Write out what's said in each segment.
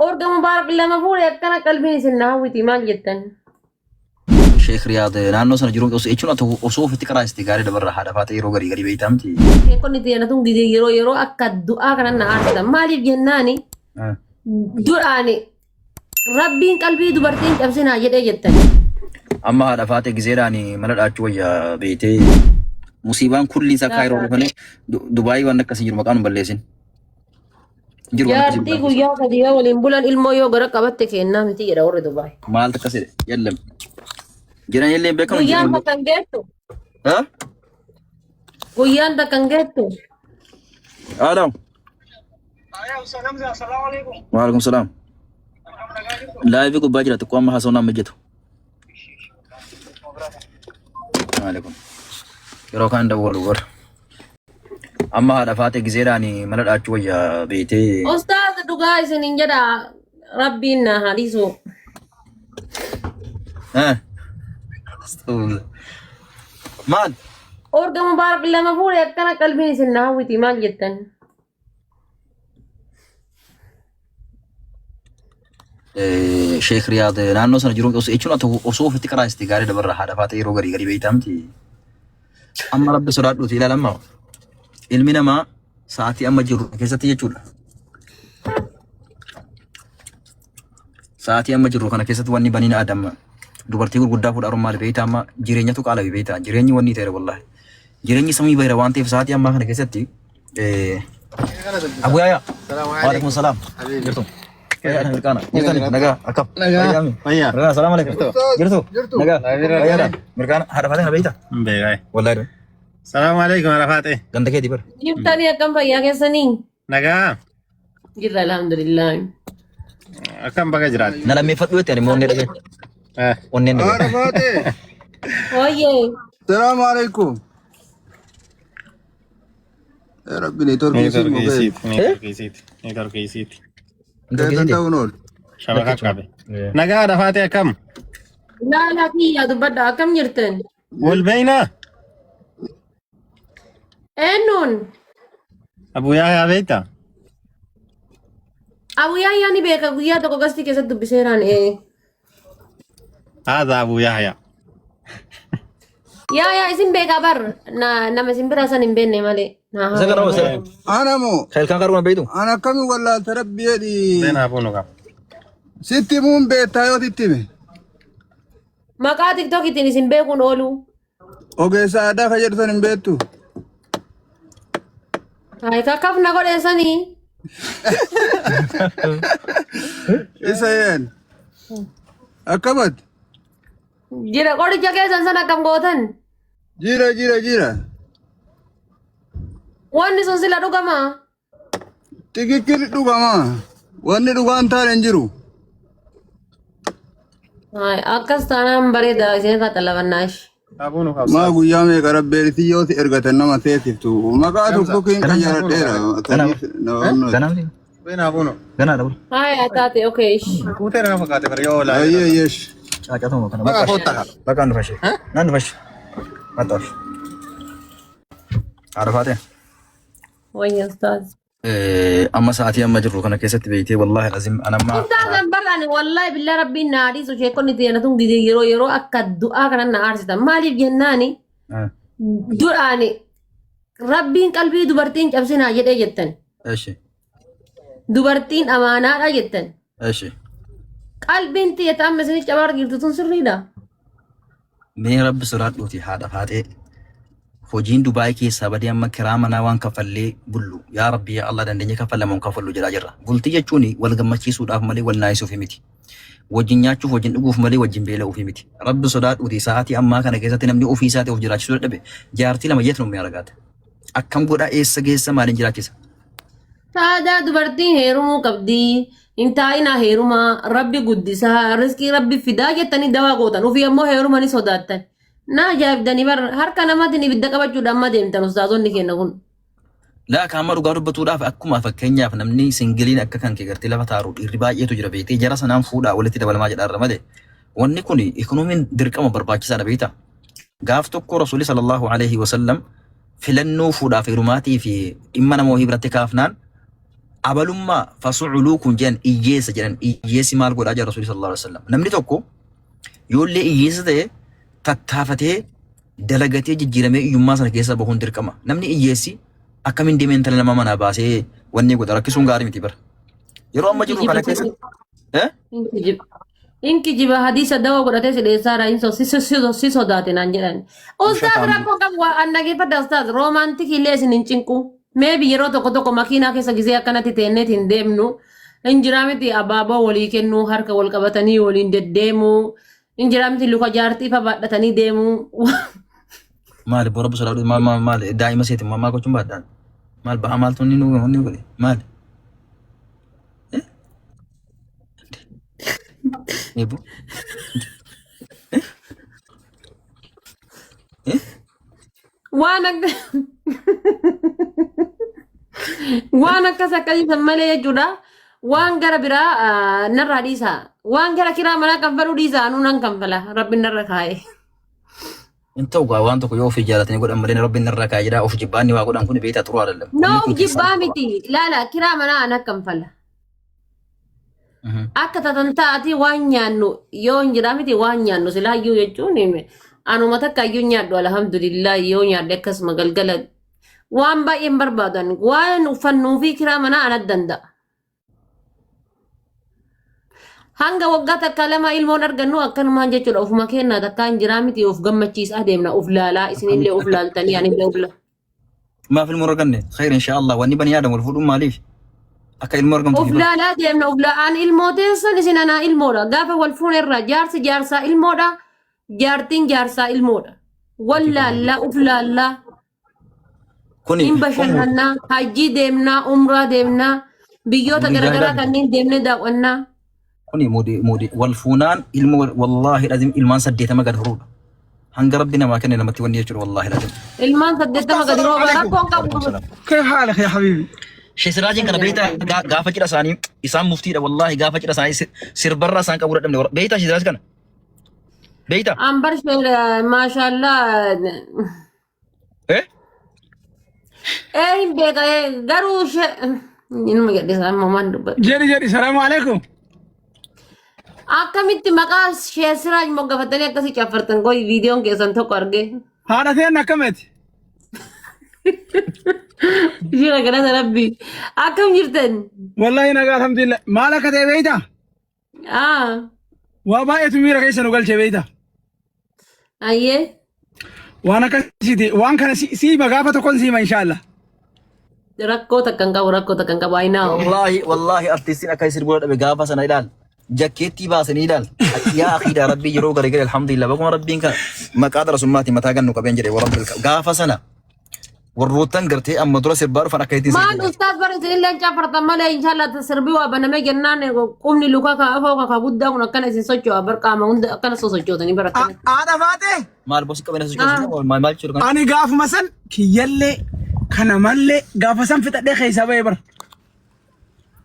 أورجا مبارك لما فوري أكنا قلبي سنها وتيمان جدا. شيخ رياض نانو سنة جروك إيشون أتو أصوف تكرا استيقاري دبر حدا فاتي يرو غري غري بيتامتي. كوني تيانا تون دي يرو يرو أكد دعاء كنا نعرض مالي بجناني دعاني ربي قلبي دبرتين كبسنا جدا جدا. أما هذا فاتي جزيراني ملل أشوية بيتي مصيبان كل سكايرو هنا دبي وانا كسير مكان بلسين. جارتي قويا كديا ولين المو يو غرا قبت كينا متي يرا ور دبي. مال تكسير يلم. جيران يلم بكم. قويا بكنجتو. ها؟ قويا بكنجتو. ألو. السلام عليكم. وعليكم السلام. لا يبيكو باجرة تقوم حسونا مجتو. عليكم. يرو كان دور ور. أما هذا فاتي جزيراني ملل أشوية بيتي. أستاذ دعاء سنين جدا ربنا حديثه. ها. مال. أورجا مبارك لما فوري أكنا قلبي سنها وتيمان جدا. شيخ رياض نانو سنة جروك إيشون أتو أصوف تكرا استيقاري دبر حدا فاتي يرو غري غري بيتامتي. أما رب سراد لوتي لا لما علمنا ما ساعتي أما جرو كيساتي يجول ساعتي أما جرو كنا كيسات واني بنين آدم دوبرتي قد فود أروم مال بيتا أما جيرينيا تو قالا بيتا جيريني واني تيري والله جيريني سمي بيرا وانتي في ساعتي أما كنا كيساتي أبو يايا وعليكم السلام جرتو يا أهل الكانا جرتو نجا أكب نجا السلام عليكم جرتو نجا يا مركانا هذا فاتح بيتا بيغاي. والله السلام عليكم ورحمة الله. ganda kee dibar جبتني كم بيا كسنين. نجا جرا الحمد لله. كم بقى جرات؟ nala me fadhu tani mo ne dabe onnen dabe عرفاتي ويه السلام عليكم يا ربي نيتور كيسيت مبين نيتور كيسيت كيف تنتونول شبكة كابي. نجا رفاتي كم؟ لا لا كي دبدا كم جرتن. والبينة إنون أبو يا بيتا. أبو يا يعني بيك أبو يا تكو قصدي كيسة بسيران إيه. هذا أبو يحيى. يا اسم بيك أبر نما اسم براسا نبين مالي. zakara wasa أنا مو khail kan karuna beidu أنا كم ولا تربي يدي بين أبو نقاب. ستي مون بيت تايو تتمي مكا تيك توك تيني اسم بيكون أولو. أوكي ساعة خجر سن بيتو هاي كاكاف نقول إنساني. إسيان أكبد جرا قولي جاكي سنسانا كم قوتن. جيرا جيرا جيرا واني سنسلا دوكا ما. تيجي كيري دوغا ما واني دوغا أنتار انجرو هاي أكاس تانا بريدا إسين كاتلا بناش. أبو نقاب. ما قيامي كربي تيوتي إرغة نما تيتفتو ما قادو بوكين كجارة ديرا ganam di بين أبو نقاب. gana dabul هاي أتاتي أوكيش. كوتير ما فكاتي بريولا. أيه يش acha to kana بقى فوتها. baka andu fashi nandu fashi matash arafate وين أستاذ. amma saati amma jirru kana keessatti beeytee wallahi alazim ana ma أستاذ براني والله بالله ربي نادي سو شيء كوني تيانا تون دي يرو يرو أكد دعاء كنا نعرض مالي بجناني دعاني ربي قلبي دبرتين كبسنا جدا جدا. ايش دبرتين أمانة جدا. ايش قلبي انت يتأمل سنة جبار جلد تنصرني ده. mee rabbi sodaadhuuti haadha faatee hojiin Dubaay keessaa badee amma kiraa manaa waan kafallee bullu yaa rabbi yaa Allah dandeenya kafallamuun kafallu jedhaa jirra. Bultii jechuun wal gammachiisuudhaaf malee wal naayisuuf miti. Wajjin nyaachuuf wajjin dhuguuf malee wajjin beela'uuf miti. Rabbi sodaadhuuti sa'aatii ammaa kana keessatti namni ofii isaatii of jiraachisuu dadhabe jaartii lama jeetu nummee argaate. Akkam godhaa eessa geessa maaliin jiraachisa? Saada dubartiin heerumuu qabdi. Intaayina heerumaa rabbi guddisaa riskii rabbi fidaa jettanii dawaa gootan ofii ammoo heerumanii sodaattan. Naa jaabdanii bar harka namaatiin ibidda qabachuudhaan amma deemtan ustaazonni kenna kun. Laa kaama dhugaa dubbatuudhaaf akkuma fakkeenyaaf namni singiliin akka kan kee gartee lafa taa'u dhiirri baay'eetu jira beektee jara sanaan fuudhaa walitti dabalamaa jedhaarra malee. Wanni kun ikoonomiin dirqama barbaachisaadha beektaa. Gaaf tokko Rasuulli sallallahu alaihi wasallam filannoo fuudhaaf heerumaatii fi dhimma nama wahii biratti kaafnaan abalummaa fasuculuu kun jedhan iyyeessa jedhan iyyeessi maal godhaa jira rasuulli sallallahu alaihi wasallam namni tokko yoollee iyyeessa ta'e tattaafatee dalagatee jijjiiramee iyyummaa sana keessa bahuun dirqama namni iyyeessi akkamiin deemee intala nama manaa baasee wanni godha rakkisuun gaarii miti bara yeroo amma jiru kana keessa inki jiba hadisa dawa godhatee sideessaadha si sodaate naan jedhan ustaaz rakkoo qabu annageeffadha ustaaz roomaantikii illee isin hin cinqu maybe yeroo tokko tokko makiinaa keessa gisee akkanatti teenneet hin deemnu injiraa miti abaaboo walii kennuu harka wal qabatanii waliin deddeemuu injiraa miti luka jaartii fa baadhatanii deemuu maali bora busalaadhu maali daa'ima seeti mammaa gochuun baaddaan maal ba'a maaltu inni nu godhe maali Ibu waan akkas akkasiisan malee jechuudha waan gara biraa narraa dhiisaa waan gara kiraa manaa kanfaluu dhiisaa anuu nan kanfala rabbiin narra kaa'e Entah gua waan tokko yoo ofii jaalatanii godhan malee rabbiin narraa kaa'e jedhaa of jibbaanni waa godhan kun beektaa turuu adallam. No jibbaa miti laala kiraa manaa ana kanfala. Akka tatan taati waan nyaannu yoo hin jiraa miti waan nyaannu silaa iyyuu jechuun anuma takka iyyuu nyaadhu alhamdulillah yoo nyaadhe akkasuma galgala waan baay'een barbaadan waan uffannuu fi kiraa manaa ana danda'a. Hanga waggaa takka lama ilmoon argannu akkanumaan jechuudha ofuma kennaa takka hin jiraa miti of gammachiisaa deemna of laalaa isinillee of laaltanii anillee of laalaa. Maaf ilmoo arganne khayr inshallah wanni bani aadam wal fuudhuun maaliif akka ilmoo argamtu of laalaa deemna of laalaan ilmoo teessan isin anaa ilmoodha gaafa wal fuunerraa jaarsi jaarsaa ilmoodha jaartiin jaarsaa ilmoodha wal laallaa of laallaa hin bashannannaa hajjii deemnaa umraa deemnaa biyyoota garaagaraa kanneen deemnee daawwannaa. Kuni mudi wal fuunaan ilmu wallahi lazim ilmaan saddeetama gad furuudha. Hanga rabbi namaa kenne namatti wanni jechuudha wallahi lazim. Ilmaan saddeetama gad furuudha rakkoon qabu. كيف حالك يا حبيبي؟ Sheikh Siraajin kana beektaa gaafa cidha isaanii isaan muftiidha wallahi gaafa cidha isaanii sirbarra isaan qabu dadhabne beektaa Sheikh Siraaj kana beektaa. Ambar maashaallah. Hin beeka garuu inuma gadhiisa mamaan dubbatu. جري جري السلام عليكم. Akkamitti maqaa Sheikh Siraaj moggafatanii akkasii caffartan qoy viidiyoon keessan tokko argee. هذا ثين كمت. Ishee galata rabbi. Akkam jirtan? والله أنا قال الحمد لله ما لك تبيتا. وباية تمير كيس نقول تبيتا. Ayyee. وأنا كسيتي وأنا كان سي مقافة تكون سي ما إن شاء الله. Rakkoo takkan qabu ayinaa. Wallahi artistiin akka sirboota dhabe gaafa sana ilaal. Jakkeettii baasanii ilaal. Yaa akhiidha rabbii yeroo garagalee alhamdulillah bakuma rabbiin kan maqaa darasummaatiin mataa gannu qabeen jedhe warabbil gaafa sana warroottan gartee amma dura sirbaa dhufan akka ittiin Maal ustaas bara isinillee caffartan malee inshallah sirbii waa banamee jennaan qubni luka ka afoo ka guddaa kun akkana isin socho'a barqaama hunda akkana sosochootanii barattanii. هذا فاتح. maal bosi qabeen asii maal jiru kan أنا قاف مثلا كيالله كنا مالله قاف مثلا في تدخل حسابه يبر.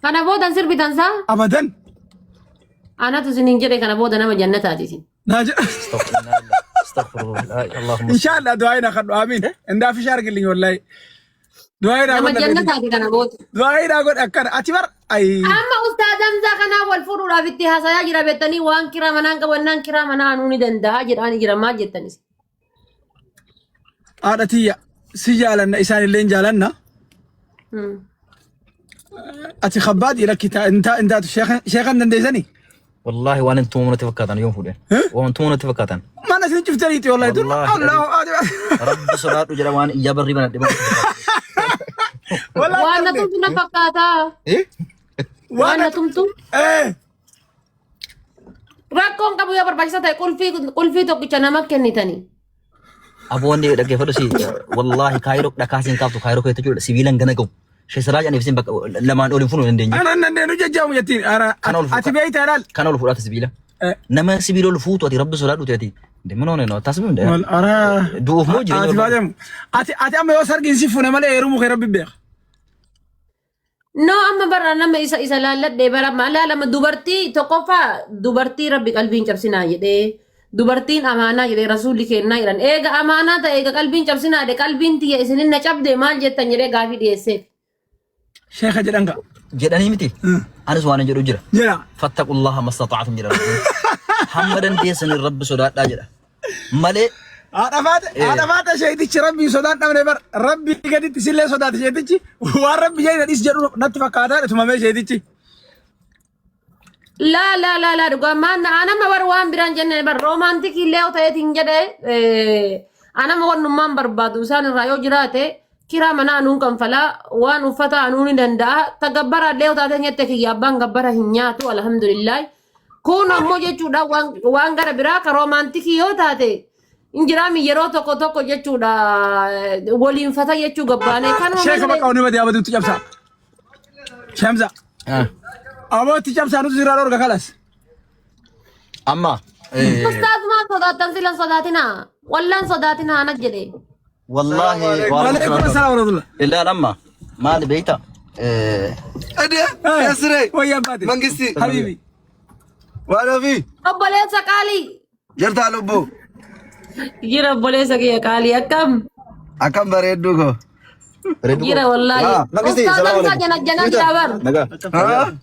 Kana boodan sirbitan saa? أبدا. Anatu isinin jedhe kana booda nama jannataati isin. ناجي. astaghfirullah allahumma إن شاء الله دعائنا خدوا آمين. إن في شارك اللي والله. دعائنا Nama قد jannataati kana booda. دعائنا قد أكر أتبر أي. Amma ustaaz Hamzaa kanaa wal fuudhuudhaaf itti haasayaa jira beektanii waan kiraa manaan qabannaan kiraa manaa anuu ni danda'a jedhaanii jira maal jettanis. هذا تيا سجالنا إنسان اللي جالنا. أتي خباد إلى كتا أنت شيخ نديزني. wallahi waan intumuna tafakkaatan yoom fuudhen waan intumuna tafakkaatan ما نسي شفت ريتي والله يدل والله الله rabbi sodaadhu jedha waan iyyaa barrii bana dhiba والله Waan na tumtu na fakkaataa. Waan na tumtu. إيه Rakkoon qabu yoo barbaachisaa ta'e qulfii tokkicha nama kennitanii. aboonni dhaggeeffadhu si wallahi kaayiroo dhakaasiin kaaftu kaayiroo keessa jechuudha sibiilan gana gahu Sheikh Siraaj ani ibsin lamaan oliin fuudhuu dandeenya أنا نجاوب يتين أنا أتبيت أنا kana ol fuudhaata sibiila nama sibiila ol fuutu ati rabbi sodaadhu ati deeman oone no taasifamu de أنا du'uuf moo jireenya أتبادم أتي أما يوسر جنسي فونا ماله يرومو خير ربي بيخ No amma bara nama isa laalladhee bara laalama dubartii tokkoffaa dubartii rabbi qalbiin cabsinaa jedhee dubartiin amaanaa jedhee rasuulli kennaa jedhan eega amaanaa ta'e eega qalbiin cabsinaa jedhe qalbiin tiyya isinin na cabde maal jettan jedhee gaafii dhiyeesseef. شيخ جدنقا jedhanii miti anis waan jedhu jira جرا fattaqullaha mastata'tum jedha hammadan deesan rabbi sodaadhaa jedha malee هذا فات شيء ربي صدات من بر ربي قد تسلي صدات شيء وربي جاي نديس جرو نتفق هذا ثم ما شيء لا لا لا لا دوغا ما انا ما بروان بران جنة بر رومانتيك اللي او تايتين جده انا ما ون من بربادو سان رايو جراته كرا منا نون كم فلا وان فتا انوني دندا تغبر اللي او تايتين يتك يابان غبر هنياتو الحمد لله كون امو جچودا وان غر براك رومانتيك يو تاتي انجرامي يرو توكو توكو جچودا ولين فتا يچو غبانه كان شيخ بقى وني بدي ابدو تجبسا شمزه أبو تجبسا نو زرار اور خلاص amma استاذ ما صدات تنزل صداتنا ولا صداتنا انا جدي wallahi وعليكم السلام ورحمه الله illa amma maali beeyta ادي يسري ويا بادي منقستي حبيبي وانا في ابوليس قالي جرت على ابو جيرا ابوليس يا قالي كم اكم بريدوكو جيرا والله استاذ امسا جنا جرا ها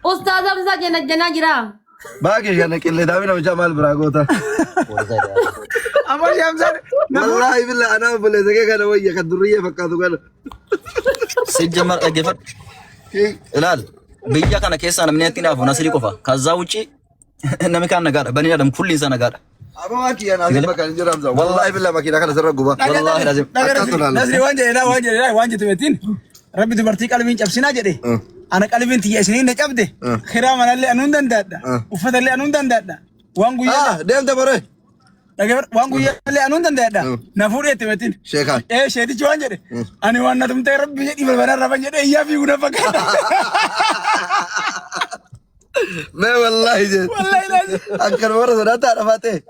استاذ امسا جنا جرا باقي جنك اللي دامنا وجمال براغوتا أبو شمزه والله بالله انا بقول لك انا وياك الدريه فكاتو قال sijjamar dhaggeeffad ilaal biyya kana keessa namni itti naafu nasrii qofa kaza wuci namni kan nagaadha bani adam kulli isa nagaadha ابو انت انا اسمك الجرام والله بالله ما كده كان سرقوا wallahi lazim نسري وانجي تبتين ربي تبرتي قلبين جبسنا جدي انا قلبين تي سنين نجبده خيرا من اللي انون دندا وفد اللي انون دندا وانغو يا ديم دبره وانغو يا اللي انون دندا نفوري تبتين شيخا ايه شيدي جوان جدي انا وانا تم ربي يدي بالبنا ربا جدي يا في غنا فك ما والله جد والله لازم اكثر مره صدقت عرفته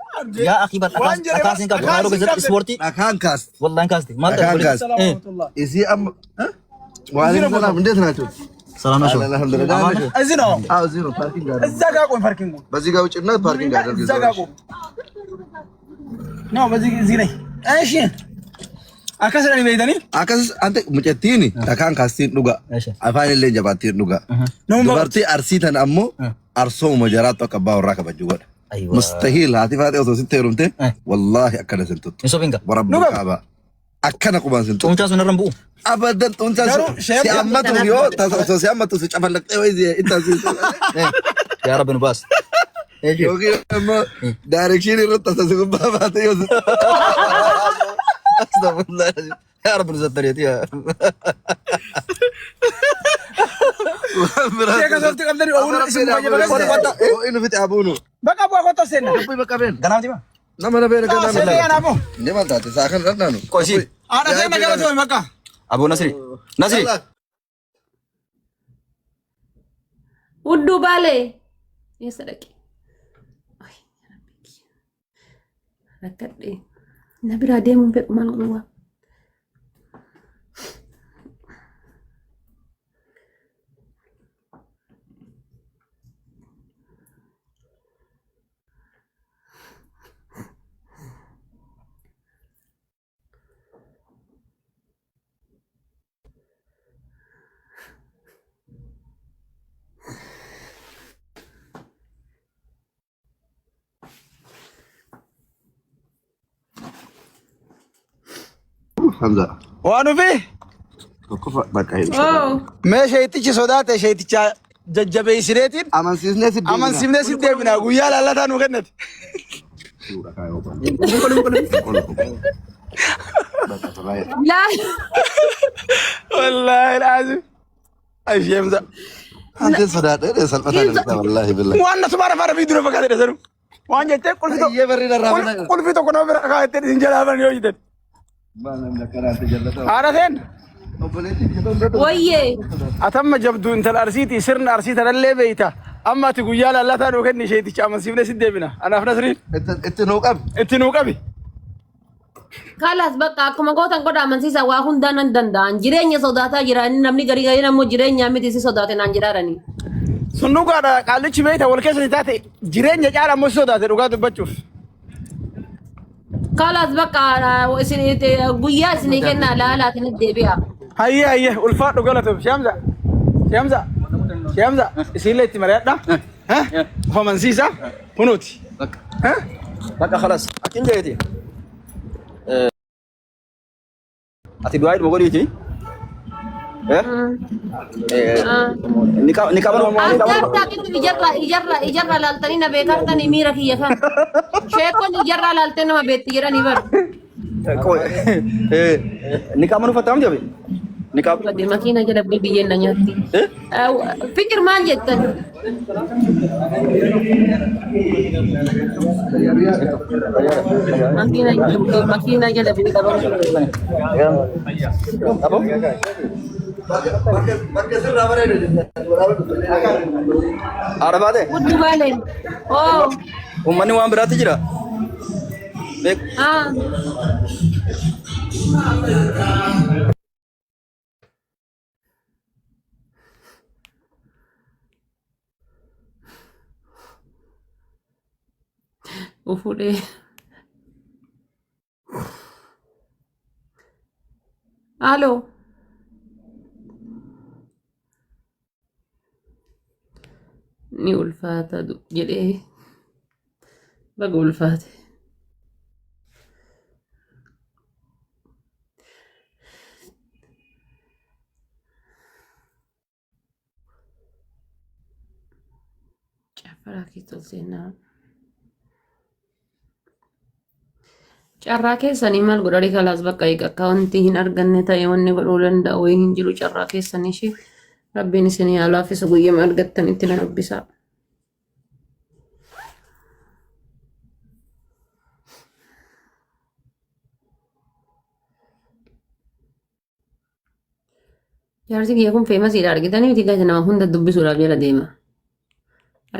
ya akhi bar akasin ka garo bezat sporti كان كاست wallahi kasti mal كان كاست يسي ام وعليكم السلام من ديتنا salam nasho الحمد لله ازينو زيرو باركينج الزقا قوم باركينج بس يجا وجهنا باركينج الزقا قوم نو بس زيني ايش اكسر اني بيدني اكاس انت مجتيني كان كاستين دوغا Eesha. افاين اللي جباتين دوغا دبرتي ارسيتن امو ارسو مجرات كبا وراك بجوغ ايوه مستحيل هاتي فاتي او ستيرمتي والله اكل سنتو isobinga ورب الكعبه اكن قبان سنتو tumcha sunan rambu ابدا انت سيامتو يو سيامتو سيچفلك ويزي انت ya rabbi nubas eji اوكي اما دايركشن رت تسغبا فاتي يو astagfirullah ya rabbi nuzattariyat ya شيخ صرت قبلني اول اسم انه في ابونو بقى ابو اخوته سنه بقى بين ganamti ma نما نبي لا سنه انا ابو دي ما انت ساخن رنانو koisi انا سنه قالت بقى abu nasri ودو بالي يا صدقي اي يا ربي ركدي نبرا ديمو بك مال قوا حمزه وانا فيه كفا بقى هي اوه ما شيتي صدات شيتي ججبي سريتين امان سيزنس امان سيمنا سيدي بنا ويا لا لا نغنت لا والله العظيم اي شيء مزا انت صدات ايه سلفتها والله بالله وانا تبارك فار فيديو فكاد ده وانا جت كل فيتو هي برينا رامنا كل فيتو كنا فكاد تنجلا بن يوجد ما لم نكرات جلته انا فين ويه اتم جبدو انت الارسيتي سرنا ارسيتا اللي بيتا اما تقول يا لا لا نغني شيتي امان سيمنا سيدي بنا انا في نسرين انت نوقب انت نوقبي خلاص بقى akkuma gootan godha amansiisa waa hundaan nan danda'an jireenya sodaataa jiraani namni garii garii nammoo jireenya miti si sodaate naan jiraarani sunnugaadha qaalichi beeyta wal keessa taate jireenya caala ammoo sodaate dhugaa dubbachuuf خلاص بقى guyyaa isinii kennaa laalaatiin deebi'a هيا والفات وقالت شمزة شمزة شمزة يصير لي تمريضة ها هو منسيسة هنوتي ها Bakka khalas akin jeeti ati du'aa ilma godhiiti nikah baru Agarta kitu ijarra laltani na bekartani mira kiyya kan. Sheekon ijarra laltani nama beetti jedhani bar. nikah baru fatam jabe nikah Gadi makiina jala biyyeen na nyaatti. Fikir maal jettan? Makiina jala biyyi qaban. apa Arab ade Uddu baalen. Oh. ummanni waan biraatti jira beek Ah. Ufude. Halo. Ni ulfaata jedhee baga ulfaate. Caffaraa keessatti seenaa. Carraa keessanii maal godhanii kalaas bakka akkaawuntii hin arganne ta'e wanni godhuu danda'u wayii hin jiru carraa keessanii ishee rabbiin isinii haalaafisu guyyama argattanitti na dubbisaa. Jaarsi kiyya kun feemasiidha argitanii miti gaja nama hunda dubbisuudhaaf jala deema.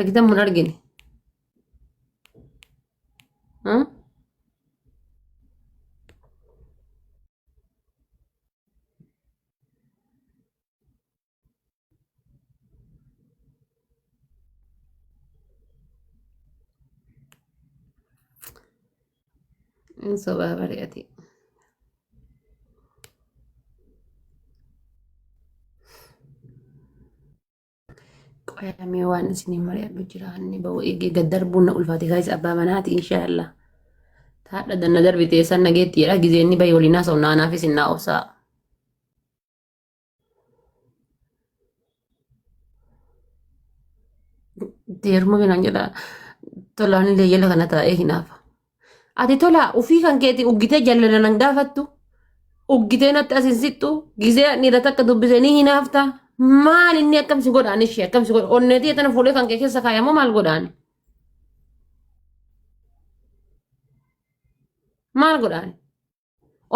Argitan mun argine. Sobaa bari'ati. Qoyamee waan isinii mari'adhu jira inni ba'u eegee gaddarbuun na ulfaate kaayisa abbaa manaati inshaallah. Taadha danna darbitee san nageetti jedha gizeenni bayi waliin haasa'u naanaafis innaa obsaa. Deeruma binaan jedha tolaan illee jala kana taa'ee hinaafa. Ati tola ufii kan keetii uggitee jallala nan gaafattu uggitee natti asinsittu gizee dhiira takka dubbisee ni hinaafta maal inni akkamsi godhaan ishee akkamsi godha onneetii tana fuulee kan kee keessa kaayamoo maal godhaan maal godhaan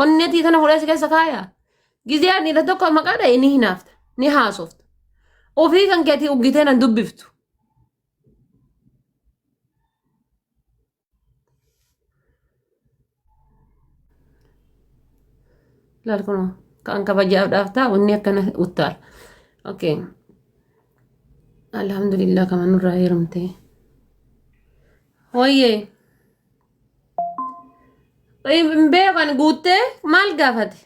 onneetii tana fuulee si keessa kaaya gizee dhiira tokko maqaa dha'e ni hinaafta ni haasofta ufii kan keetii uggitee nan dubbiftu. Laal kun kan kabajaadhaaf taa'u inni akkana uttaala. Okay. Alhamdulillah kama nurraa heerumte. Hoyyee. Beekan guuttee maal gaafate?